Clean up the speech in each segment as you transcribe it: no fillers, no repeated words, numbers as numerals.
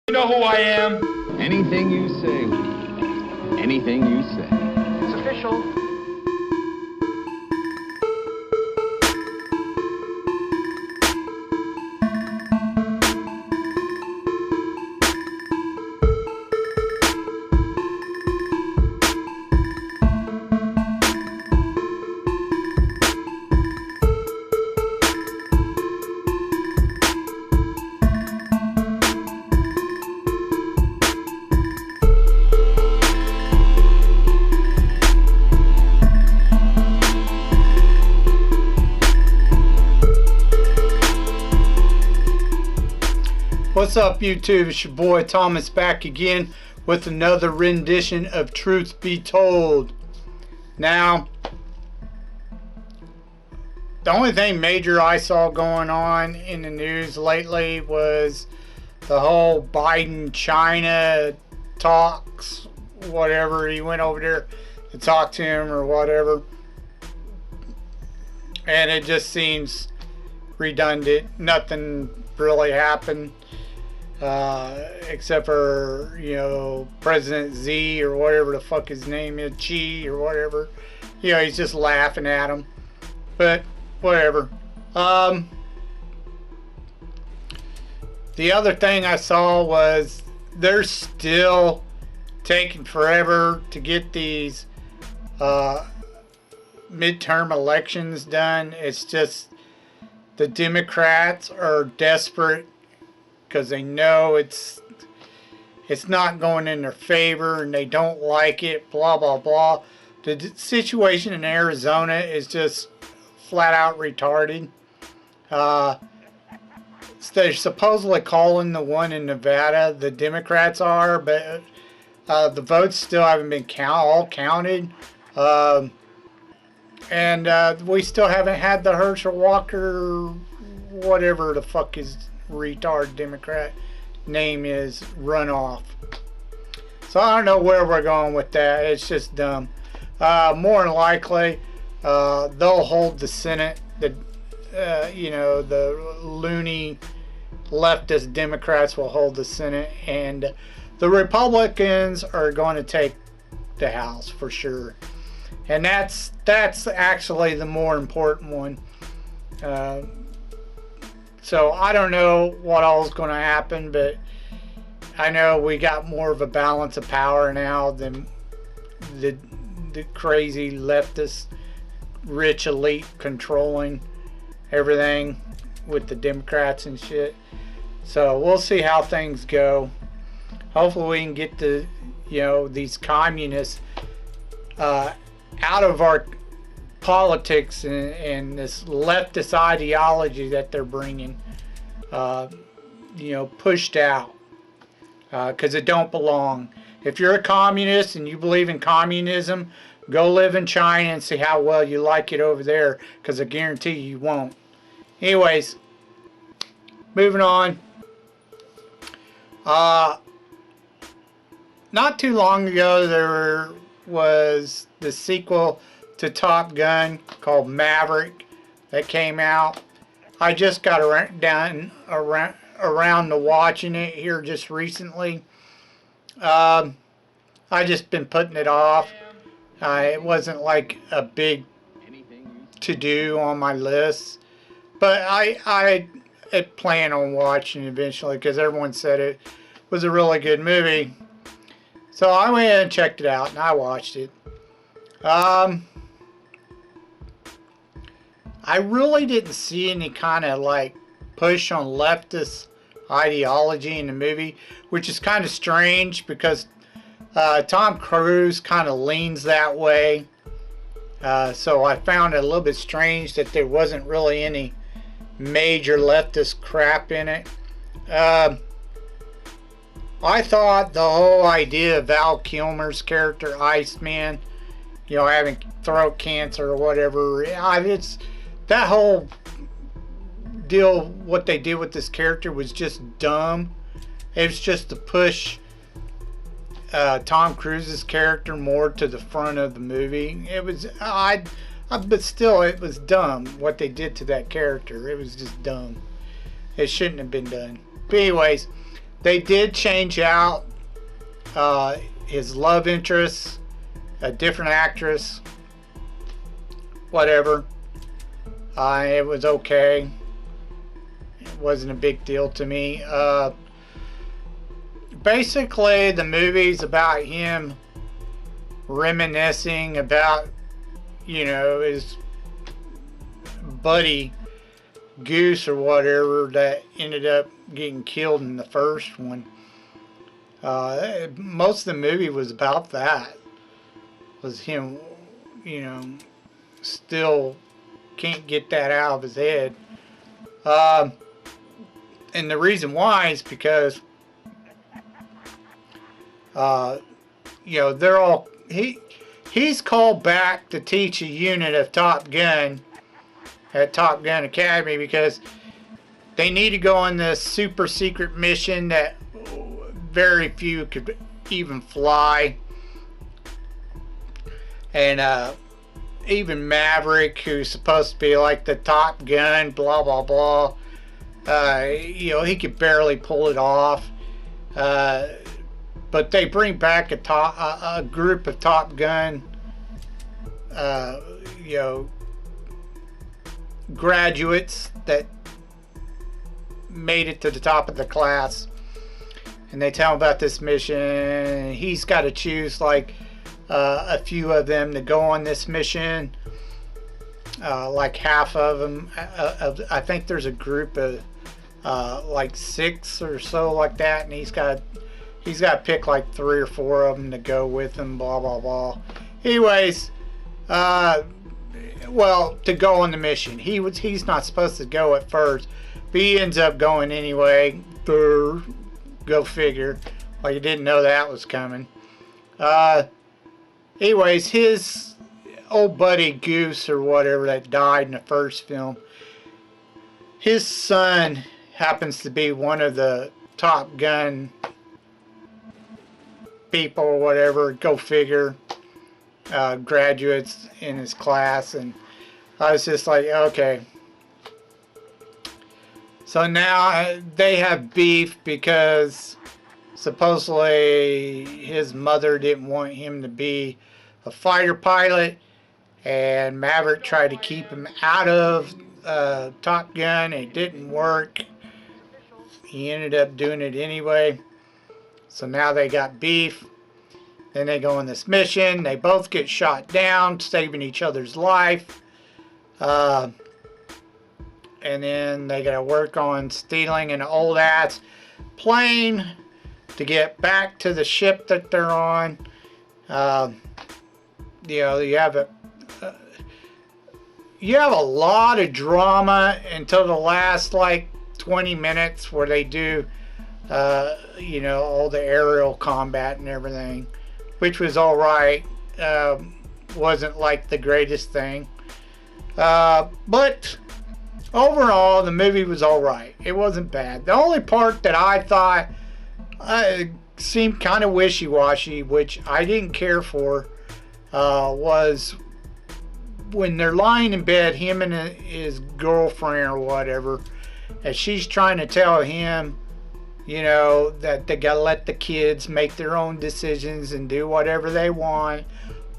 You know who I am? Anything you say. Anything you say. It's official. What's up, YouTube? It's your boy Thomas back again with another rendition of Truth Be Told. Now, the only thing major I saw going on in the news lately was the whole Biden-China talks, whatever. He went over there to talk to him or whatever. And it just seems redundant. Nothing really happened. Except for, you know, President Z or whatever the fuck his name is, Chi or whatever. You know, he's just laughing at him. But, whatever. The other thing I saw was they're still taking forever to get these midterm elections done. It's just the Democrats are desperate because they know it's not going in their favor and they don't like it, blah blah blah. The situation in Arizona is just flat out retarded. They're supposedly calling the one in Nevada, the Democrats are, but the votes still haven't been all counted. And we still haven't had the Herschel Walker, whatever the fuck his retard Democrat name is, runoff. So I don't know where we're going with that. It's just dumb. More than likely, they'll hold the Senate. You know, the loony leftist Democrats will hold the Senate, and the Republicans are going to take the House for sure. And that's actually the more important one. So I don't know what all is going to happen, but I know we got more of a balance of power now than the crazy leftist rich elite controlling everything with the Democrats and shit. So we'll see how things go. Hopefully we can get the, you know, these communists out of our politics and this leftist ideology that they're bringing, you know, pushed out, because it don't belong. If you're a communist and you believe in communism, go live in China and see how well you like it over there, because I guarantee you won't. Anyways, moving on. Not too long ago there was the sequel to Top Gun called Maverick that came out. I just got around to watching it here just recently. I just been putting it off. It wasn't like a big to do on my list, but I plan on watching eventually because everyone said it was a really good movie. So I went and checked it out and I watched it. I really didn't see any kind of like push on leftist ideology in the movie, which is kind of strange because Tom Cruise kind of leans that way. So I found it a little bit strange that there wasn't really any major leftist crap in it. I thought the whole idea of Val Kilmer's character, Iceman, you know, having throat cancer or whatever, it's that whole deal, what they did with this character was just dumb. It was just to push Tom Cruise's character more to the front of the movie. It was, but still, it was dumb what they did to that character. It was just dumb. It shouldn't have been done. But anyways, They did change out his love interest, a different actress, whatever. It was okay. It wasn't a big deal to me. Basically, the movie's about him reminiscing about, you know, his buddy Goose or whatever that ended up getting killed in the first one. Most of the movie was about that. Was him, you know, still can't get that out of his head. And the reason why is because, you know, they're all, he's called back to teach a unit of Top Gun at Top Gun Academy because they need to go on this super secret mission that very few could even fly. And even Maverick, who's supposed to be like the Top Gun, blah blah blah, you know, he could barely pull it off. But they bring back a group of Top Gun, you know, graduates that made it to the top of the class, and they tell him about this mission. He's got to choose like a few of them to go on this mission. Like half of them, I think there's a group of like 6 or so like that, and he's got to pick like 3 or 4 of them to go with him. Blah blah blah. Anyways, well, to go on the mission, he's not supposed to go at first, but he ends up going anyway. Go figure. Like you didn't know that was coming. Anyways, his old buddy Goose or whatever that died in the first film, his son happens to be one of the Top Gun people or whatever, go figure, graduates in his class. And I was just like, okay. So now they have beef because supposedly his mother didn't want him to be a fighter pilot, and Maverick tried to keep him out of Top Gun. It didn't work. He ended up doing it anyway. So now they got beef. Then they go on this mission. They both get shot down, saving each other's life. And then they got to work on stealing an old ass plane to get back to the ship that they're on. You know, you have a lot of drama until the last like 20 minutes where they do, you know, all the aerial combat and everything, which was all right. Wasn't like the greatest thing, but overall the movie was all right. It wasn't bad. The only part that I thought seemed kind of wishy-washy, which I didn't care for, was when they're lying in bed, him and his girlfriend or whatever, and she's trying to tell him, you know, that they gotta let the kids make their own decisions and do whatever they want,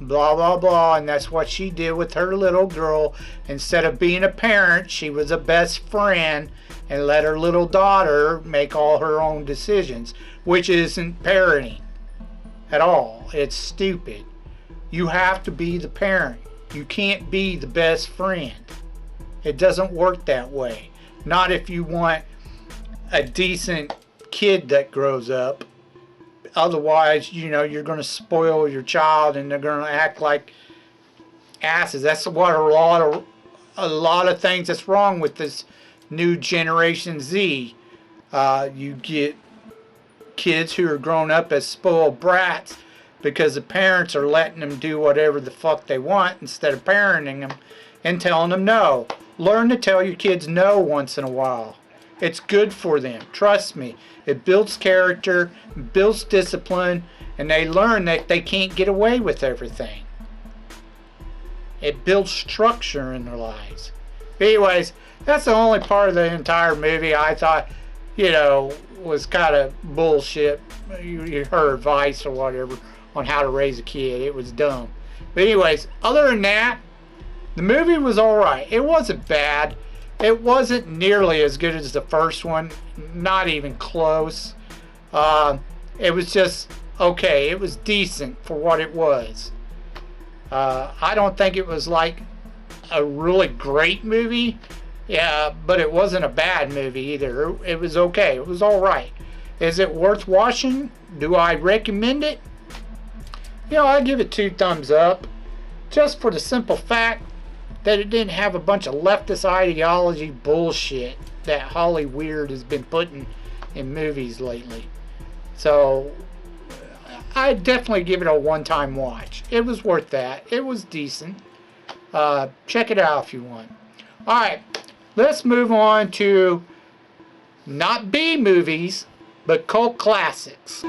blah blah blah. And that's what she did with her little girl. Instead of being a parent, she was a best friend and let her little daughter make all her own decisions, which isn't parenting at all. It's stupid. You have to be the parent. You can't be the best friend. It doesn't work that way. Not if you want a decent kid that grows up. Otherwise, you know, you're going to spoil your child and they're going to act like asses. That's what a lot of things that's wrong with this new generation Z. You get kids who are grown up as spoiled brats because the parents are letting them do whatever the fuck they want instead of parenting them and telling them no. Learn to tell your kids no once in a while. It's good for them. Trust me. It builds character, builds discipline, and they learn that they can't get away with everything. It builds structure in their lives. But anyways, that's the only part of the entire movie I thought was kind of bullshit. Her advice or whatever on how to raise a kid. It was dumb. But anyways, other than that, the movie was alright. It wasn't bad. It wasn't nearly as good as the first one. Not even close. It was just okay. It was decent for what it was. I don't think it was like a really great movie. Yeah, but it wasn't a bad movie either. It was okay. It was alright. Is it worth watching? Do I recommend it? I give it 2 thumbs up. Just for the simple fact that it didn't have a bunch of leftist ideology bullshit that Hollywood has been putting in movies lately. So, I definitely give it a one-time watch. It was worth that. It was decent. Check it out if you want. Alright, let's move on to not B movies, but cult classics.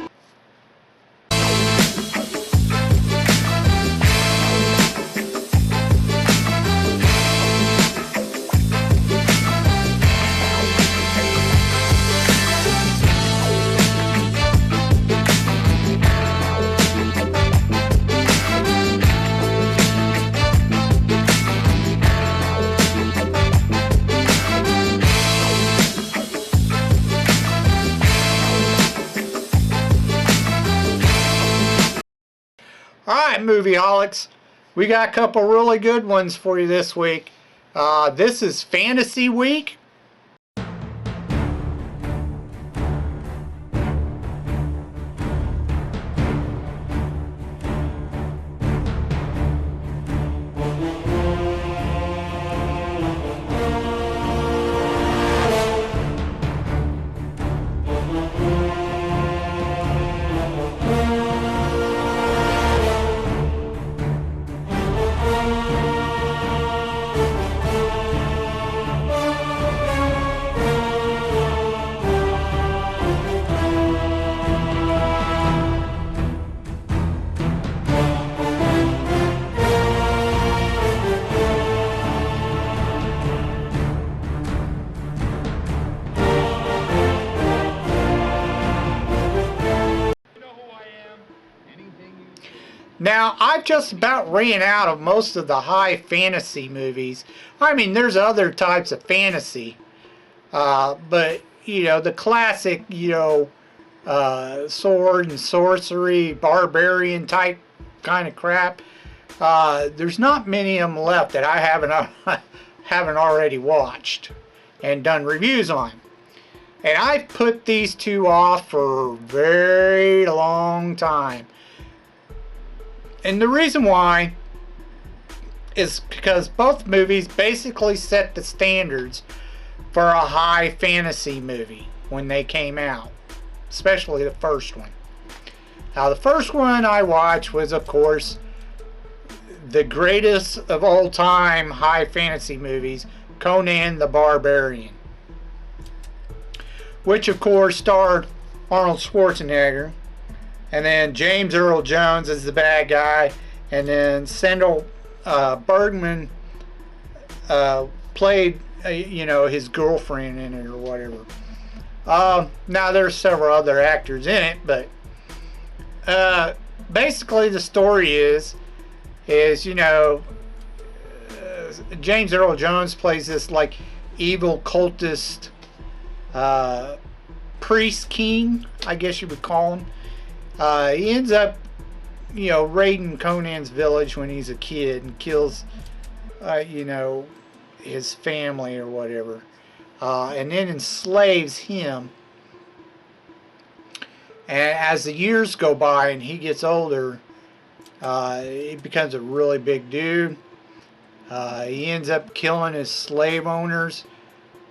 Alright, Movieholics, we got a couple really good ones for you this week. This is Fantasy Week. Now, I've just about ran out of most of the high fantasy movies. I mean, there's other types of fantasy. But, the classic, sword and sorcery, barbarian type kind of crap. There's not many of them left that I haven't already watched and done reviews on. And I've put these two off for a very long time. And the reason why is because both movies basically set the standards for a high fantasy movie when they came out, especially the first one. Now, the first one I watched was, of course, the greatest of all time high fantasy movies, Conan the Barbarian, which of course starred Arnold Schwarzenegger. And then James Earl Jones is the bad guy. And then Sandal Bergman played, his girlfriend in it or whatever. Now there's several other actors in it, but basically the story is James Earl Jones plays this like evil cultist priest king, I guess you would call him. He ends up, raiding Conan's village when he's a kid and kills, his family or whatever. And then enslaves him. And as the years go by and he gets older, he becomes a really big dude. He ends up killing his slave owners.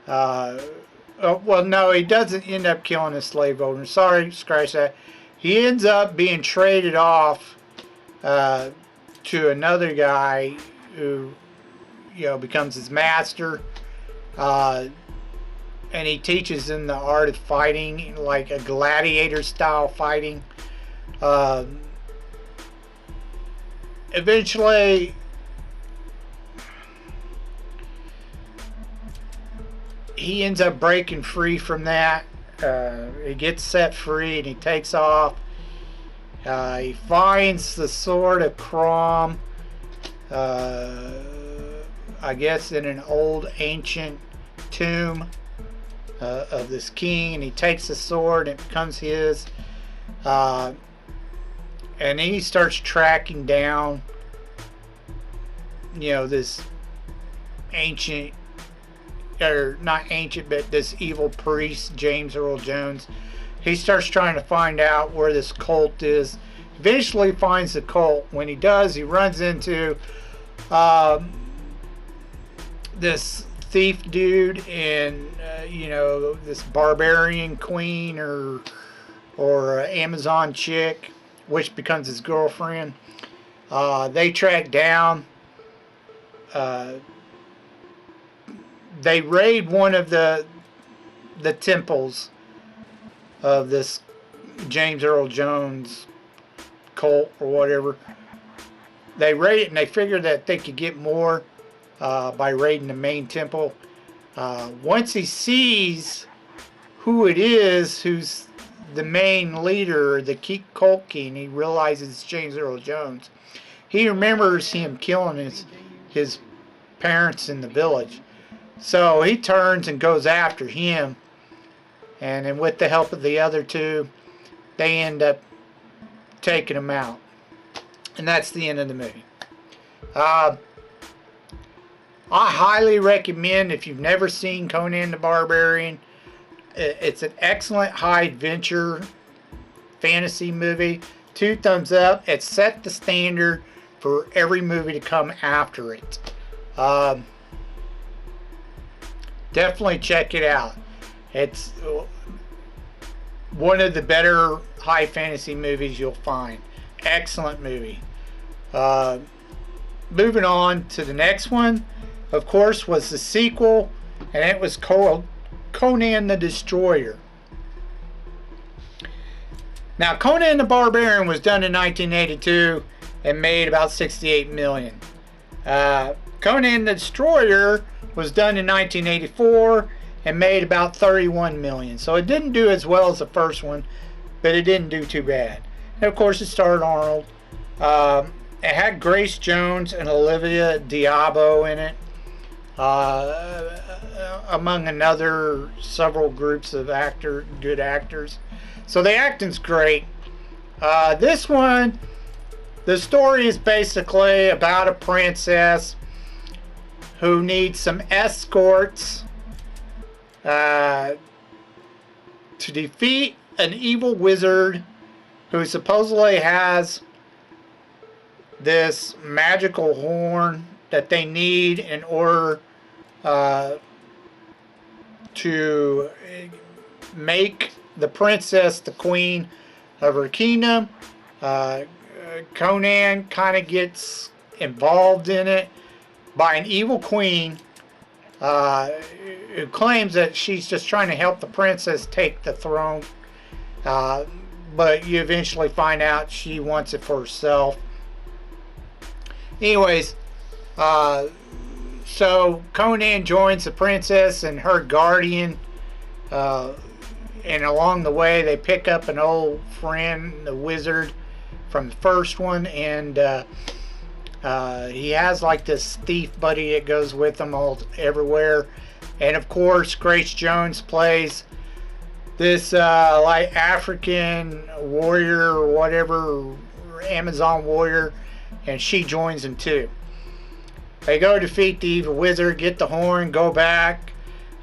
Well, no, he doesn't end up killing his slave owners. Sorry, scratch that. He ends up being traded off to another guy who, becomes his master. And he teaches him the art of fighting, like a gladiator style fighting. Eventually, he ends up breaking free from that. he gets set free and he takes off. He finds the sword of Crom, I guess in an old ancient tomb of this king, and he takes the sword and it becomes his. And then he starts tracking down, this ancient, or not ancient, but this evil priest, James Earl Jones. He starts trying to find out where this cult is. Eventually finds the cult. When he does, he runs into this thief dude and this barbarian queen or Amazon chick, which becomes his girlfriend. They track down. They raid one of the temples of this James Earl Jones cult or whatever. They raid it and they figure that they could get more by raiding the main temple. Once he sees who it is, who's the main leader, the cult king, he realizes it's James Earl Jones. He remembers him killing his parents in the village. So he turns and goes after him. And then with the help of the other two, they end up taking him out. And that's the end of the movie. I highly recommend, if you've never seen Conan the Barbarian, it's an excellent high adventure fantasy movie. 2 thumbs up. It set the standard for every movie to come after it. Definitely check it out. It's one of the better high fantasy movies you'll find. Excellent movie. Moving on to the next one, of course, was the sequel, and it was called Conan the Destroyer. Now, Conan the Barbarian was done in 1982 and made about $68 million. Conan the Destroyer was done in 1984 and made about $31 million. So it didn't do as well as the first one, but it didn't do too bad. And of course, it starred Arnold. It had Grace Jones and Olivia d'Abo in it, among another several groups of good actors. So the acting's great. This one, the story is basically about a princess who needs some escorts to defeat an evil wizard who supposedly has this magical horn that they need in order to make the princess the queen of her kingdom. Conan kind of gets involved in it by an evil queen who claims that she's just trying to help the princess take the throne, but you eventually find out she wants it for herself. Anyways, so Conan joins the princess and her guardian, and along the way they pick up an old friend, the wizard from the first one, and he has like this thief buddy that goes with him everywhere. And of course, Grace Jones plays this like African warrior or whatever, Amazon warrior, and she joins him too. They go defeat the evil wizard, get the horn, go back,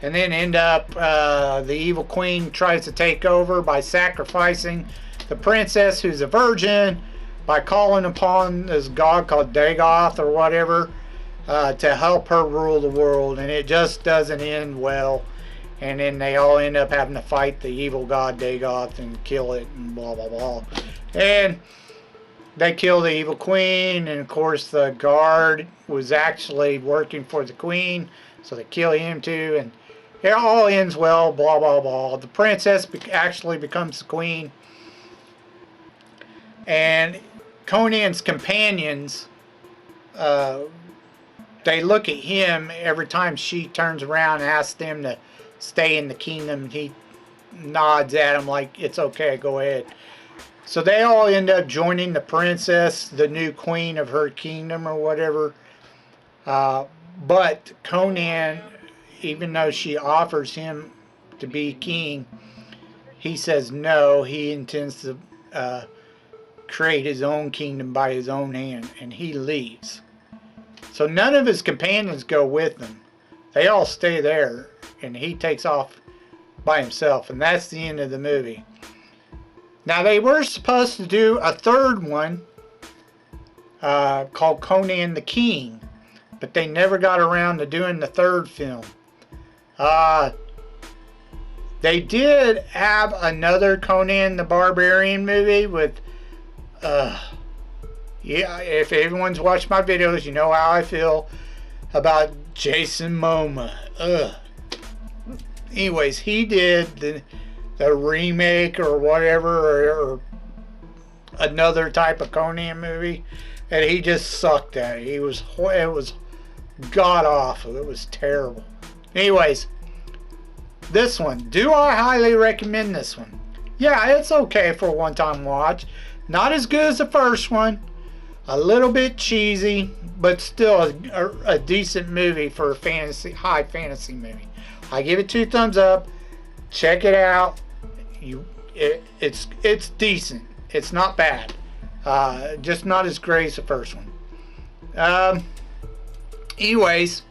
and then end up, the evil queen tries to take over by sacrificing the princess, who's a virgin, by calling upon this god called Dagoth or whatever, to help her rule the world. And it just doesn't end well. And then they all end up having to fight the evil god Dagoth and kill it and blah blah blah. And they kill the evil queen, and of course the guard was actually working for the queen, so they kill him too, and it all ends well, blah blah blah. The princess actually becomes the queen, and Conan's companions, they look at him every time she turns around and asks them to stay in the kingdom. He nods at him like, it's okay, go ahead. So they all end up joining the princess, the new queen of her kingdom or whatever. But Conan, even though she offers him to be king, he says no. He intends to create his own kingdom by his own hand, and he leaves. So none of his companions go with him. They all stay there, and he takes off by himself, and that's the end of the movie. Now, they were supposed to do a third one called Conan the King, but they never got around to doing the third film. They did have another Conan the Barbarian movie with, yeah, if everyone's watched my videos, you know how I feel about Jason Momoa. Anyways, he did the remake or whatever, or another type of Conan movie, and he just sucked at it. It was god awful. It was terrible. Anyways, this one, do I highly recommend this one? Yeah, it's okay for a one-time watch. Not as good as the first one. A little bit cheesy, but still a decent movie for a high fantasy movie. I give it 2 thumbs up. Check it out. It's decent. It's not bad. Just not as great as the first one. Anyways,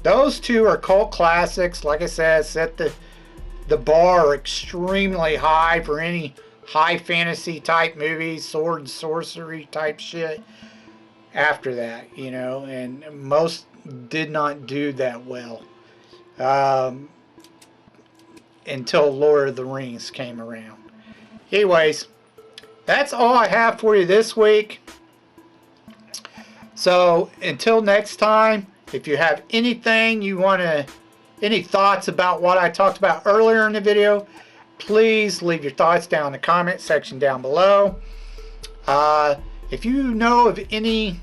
those 2 are cult classics. Like I said, set the bar extremely high for any high fantasy type movies, sword and sorcery type shit after that, you know, and most did not do that well until Lord of the Rings came around. Anyways, that's all I have for you this week. So until next time, if you have anything you want to, any thoughts about what I talked about earlier in the video, please leave your thoughts down in the comment section down below. If you know of any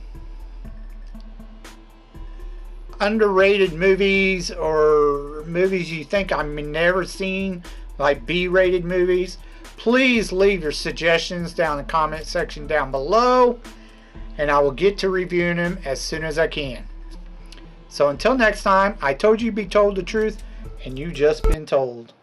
underrated movies or movies you think I've never seen, like B-rated movies, please leave your suggestions down in the comment section down below, and I will get to reviewing them as soon as I can. So until next time, I told you be told the truth, and you just been told.